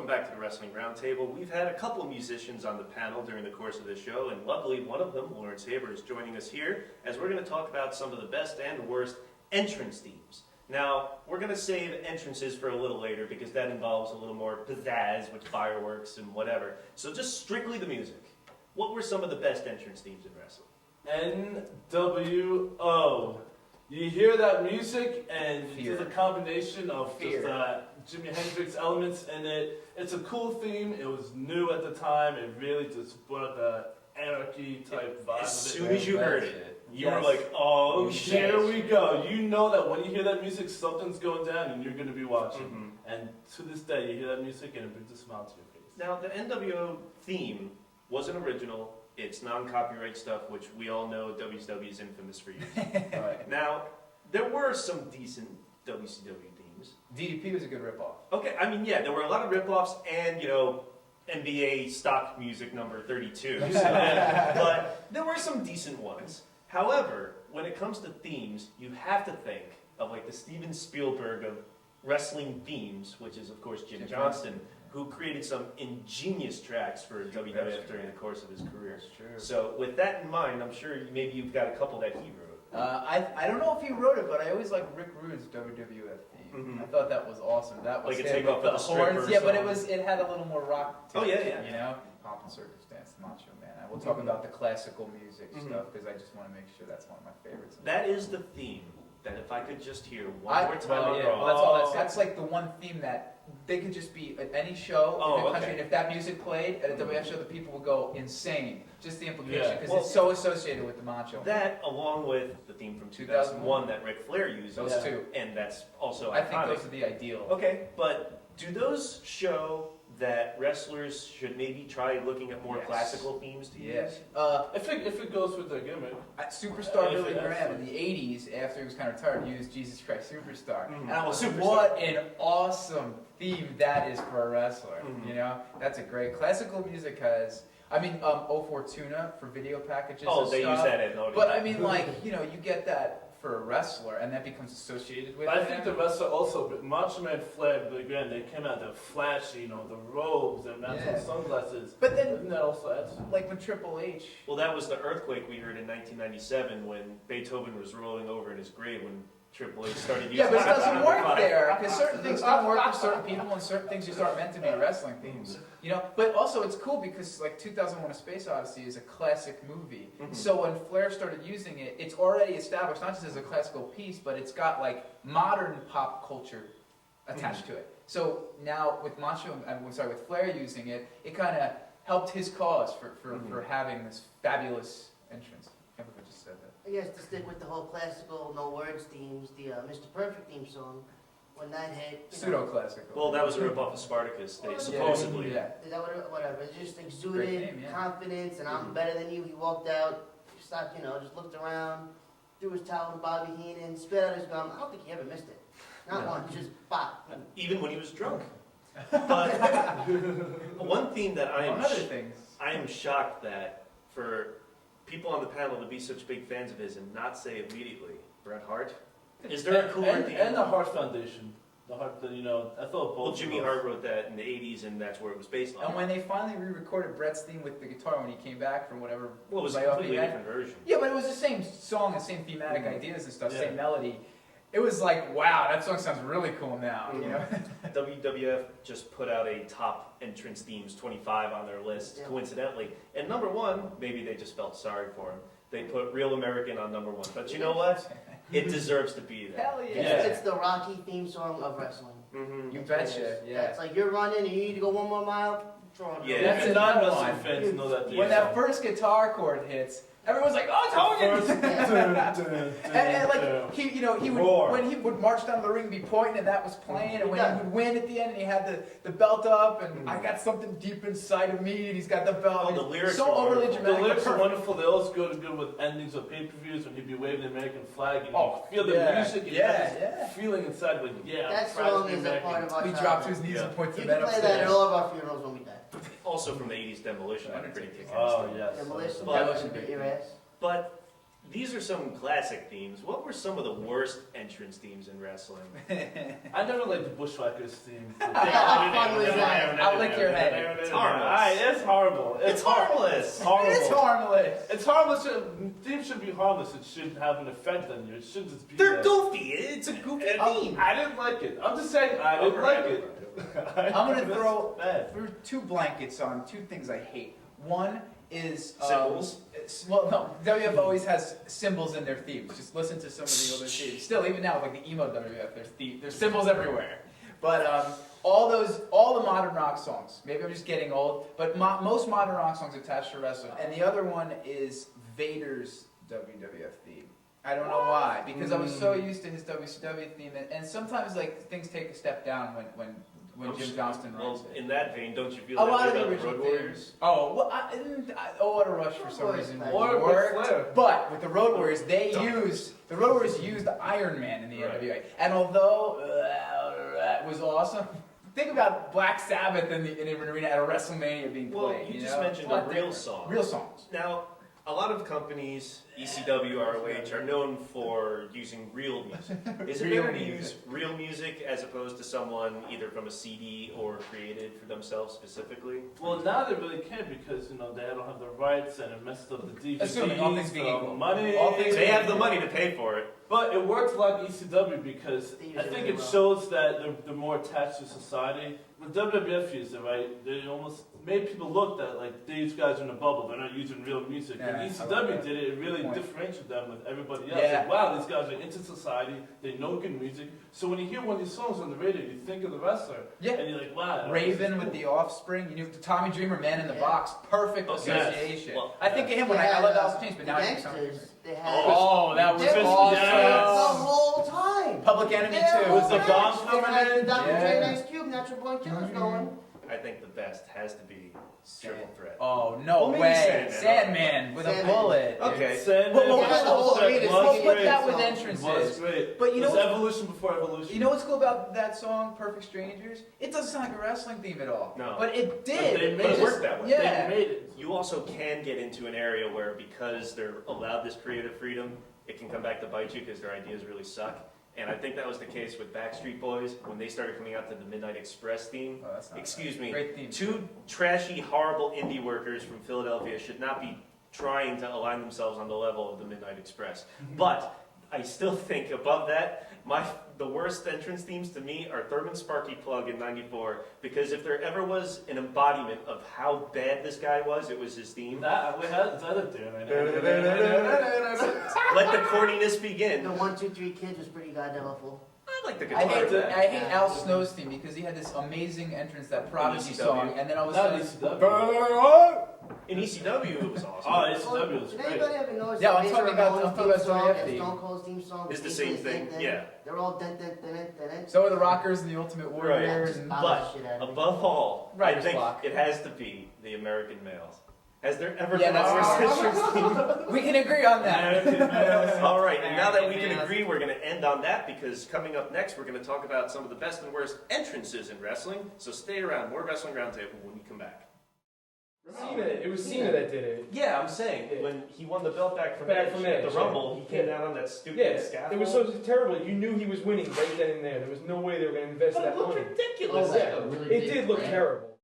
welcome back to the Wrestling Roundtable. We've had a couple of musicians on the panel during the course of the show, and luckily one of them, Lawrence Haber, is joining us here as we're going to talk about some of the best and worst entrance themes. Now, we're going to save entrances for a little later because that involves a little more pizzazz with fireworks and whatever. So just strictly the music. What were some of the best entrance themes in wrestling? NWO. You hear that music and it's a combination of just Jimi Hendrix elements in it. It's a cool theme. It was new at the time. It really just brought the anarchy type vibe. As soon as you heard it, you were like, oh shit. Here we go. You know that when you hear that music, something's going down and you're going to be watching. Mm-hmm. And to this day, you hear that music and it brings a smile to your face. Now, the NWO theme wasn't original. It's non-copyright stuff, which we all know WCW is infamous for using. Right. Now, there were some decent WCW themes. DDP was a good ripoff. Okay, I mean, yeah, there were a lot of ripoffs and, you know, NBA stock music number 32. But there were some decent ones. However, when it comes to themes, you have to think of like the Steven Spielberg of wrestling themes, which is, of course, Jim Johnston, who created some ingenious tracks for WWF during the course of his career. So with that in mind, I'm sure maybe you've got a couple that he wrote. I don't know if he wrote it, but I always liked Rick Rude's WWF theme. Mm-hmm. I thought that was awesome. That was like a takeoff of the horns. Yeah, but it had a little more rock to it. Oh yeah. You know, Pomp and Circumstance, Macho Man. I will talk about the classical music stuff because I just want to make sure that's one of my favorites. That is the theme. That if I could just hear one more time, that's all. That's like the one theme that they could just be at any show in the country, and if that music played at a WF show, the people would go insane. Just the implication, because it's so associated with the Macho. That, along with the theme from 2001 that Ric Flair used, those two, and that's also I iconic. think those are the ideal. Okay, but do those show that wrestlers should maybe try looking at more classical themes to use? If it goes with their gimmick. Superstar Billy Graham in the 80s, after he was kind of retired, used Jesus Christ Superstar. Mm-hmm. And I was what an awesome theme that is for a wrestler. Mm-hmm. You know, that's a great classical music has. I mean, 04 Tuna for video packages. Oh, they use that at But I mean, like, you know, you get that for a wrestler, and that becomes associated with. I think the wrestler also, but Macho Man, Flair, Billy Graham, they came out, they're flashy, you know, the robes and sunglasses. But then, doesn't that also add to like with Triple H. Well, that was the earthquake we heard in 1997 when Beethoven was rolling over in his grave when Triple H started using. Yeah, but it doesn't work there because certain things don't work for certain people, and certain things just aren't meant to be wrestling themes. You know, but also it's cool because like 2001: A Space Odyssey is a classic movie. Mm-hmm. So when Flair started using it, it's already established not just as a classical piece, but it's got like modern pop culture attached to it. So now with with Flair using it, it kind of helped his cause for having this fabulous entrance. I can't believe I just said that. I guess to stick with the whole classical, no words themes, the Mr. Perfect theme song, when that hit... Pseudo-classical. Well, that was a rip-off of Spartacus, supposedly. Yeah. Whatever. It just exuded confidence, and I'm better than you. He walked out, stopped, just looked around, threw his towel to Bobby Heenan, spit out his gum. I don't think he ever missed it. Not once, just pop. Even when he was drunk. But one theme that I am shocked that for people on the panel to be such big fans of his and not say immediately, Bret Hart. Is there a cooler theme? And the Hart Foundation. The Hart, I thought both. Well, Jimmy Hart wrote that in the 80s, and that's where it was based on. And when they finally re-recorded Bret's theme with the guitar when he came back from whatever... Well, it was a completely different version. Yeah, but it was the same song, the same thematic ideas and stuff, same melody. It was like, wow, that song sounds really cool now, you know? WWF just put out a top entrance themes 25 on their list, coincidentally. And number one, maybe they just felt sorry for him. They put Real American on number one. But you know what? It deserves to be there. Hell yeah. It's the Rocky theme song of wrestling. Mm-hmm. You betcha, yeah. It's like you're running and you need to go one more mile. Yeah, that's another one. Fans know that when that first guitar chord hits, everyone's like, "Oh, it's Hogan!" and like he would when he would march down the ring, be pointing, and that was playing. And when he would win at the end, and he had the belt up, and I got something deep inside of me, and he's got the belt. Oh, the lyrics so overly dramatic. The lyrics are wonderful. They also go good with endings of pay-per-views when he'd be waving the American flag. And you feel the music. And feeling inside, like that song is a part of our. We drop to his knees and point to the men upstairs. You can play that at all of our funerals when we die. Also from the 80s Demolition, I'm pretty kick-ass. Oh, yes. Demolition, beat your ass. But these are some classic themes. What were some of the worst entrance themes in wrestling? I never liked the Bushwhackers theme. I'll lick your head. It's harmless. It's horrible. It's harmless. Horrible. It's harmless. It's harmless. Themes should be harmless. It shouldn't have an effect on you. It should just be. They're goofy. It's a goofy theme. I didn't like it. I'm just saying I didn't like it. I'm gonna throw two blankets on two things I hate. One is symbols. Well, no, WWF always has symbols in their themes. Just listen to some of the other themes. Still, even now, like the emo WWF, there's symbols everywhere. But all the modern rock songs. Maybe I'm just getting old, but most modern rock songs attached to wrestling. And the other one is Vader's WWF theme. I don't know why, because I was so used to his WCW theme, and sometimes like things take a step down when Jim Johnston runs it. In that vein, don't you feel A lot that of the way about original Road Warriors? Oh, well, what a rush for some reason. Or with Flair. But with the Road Warriors, the Road Warriors used Iron Man in the NWA, and although that was awesome. Think about Black Sabbath in an arena at a WrestleMania being played. Well, you just mentioned a real song. Real songs. Now, a lot of companies, ECW, ROH, are known for using real music. Is it better to use real music as opposed to someone either from a CD or created for themselves specifically? Well, now they really can't because they don't have the rights and it messed up the DVDs. Assuming all things being equal. Money. They have the money to pay for it. But it works like ECW because I think it shows that they're more attached to society. When WWF used it, right, they almost made people look that like these guys are in a bubble. They're not using real music. Yeah, when ECW did it, it really differentiated them with everybody else. Yeah. Like, wow, these guys are into society. They know good music. So when you hear one of these songs on the radio, you think of the wrestler. Yeah. And you're like, wow. Raven with the Offspring. You knew Tommy Dreamer, Man in the Box. Perfect association. Well, I think of him when I love Alice in Chains, but now I think Gangstas, they had that was the awesome. whole time. Public Enemy Yeah, too. Was the bombs They coming had in? Dr. Yeah. Dre, Ice Cube, Natural Born Killers going. I think the best has to be Triple Threat. Oh, no Well, maybe way. Sandman. Sandman with a Sandman. bullet. Okay. Sandman Well, was the whole also arena was singing put great. that with song. entrances. Was great. But you know it was what- evolution before evolution. You know what's cool about that song, Perfect Strangers? It doesn't sound like a wrestling theme at all. No. But it did. But they made But it it worked that way. Yeah. They made it. You also can get into an area where because they're allowed this creative freedom, it can come back to bite you because their ideas really suck. And I think that was the case with Backstreet Boys when they started coming out to the Midnight Express theme. Oh, that's not Excuse bad. me, Great theme. two trashy, horrible indie workers from Philadelphia should not be trying to align themselves on the level of the Midnight Express. But I still think above that, the worst entrance themes to me are Thurman, Sparky, Plugg in '94, because if there ever was an embodiment of how bad this guy was, it was his theme. Is that it there right Let the corniness begin. The 1, 2, 3 Kids was pretty goddamn awful. I like the I guitar. hate Al Snow's theme because he had this amazing entrance, that Prodigy ECW. song, and then all of a Not sudden... ECW. In ECW, it was awesome. Oh, ECW was Did great. anybody ever notice Yeah, that I'm Razor talking about- Ramon's I'm talking about theme song WWF and theme. Stone Cold's theme song? It's the basically same thing, yeah. They're all dun. So are the Rockers and the Ultimate Warrior. Just And, bother But the shit out of me. above all, I Writer's think block. it has to be the American males. Has there ever Yeah, been a that's worse entrance theme? we can agree on that. All right, and now that we can agree, we're going to end on that because coming up next, we're going to talk about some of the best and worst entrances in wrestling. So stay around. More Wrestling Roundtable when we come back. It was Cena that did it. Yeah, I'm saying when he won the belt back from Back Edge from at the Edge, Rumble, he yeah. came down on that stupid Yeah, scaffold. it was so terrible. You knew he was winning right then and there. There was no way they were going to invest But that it looked money. ridiculous. Oh, yeah. It did look terrible.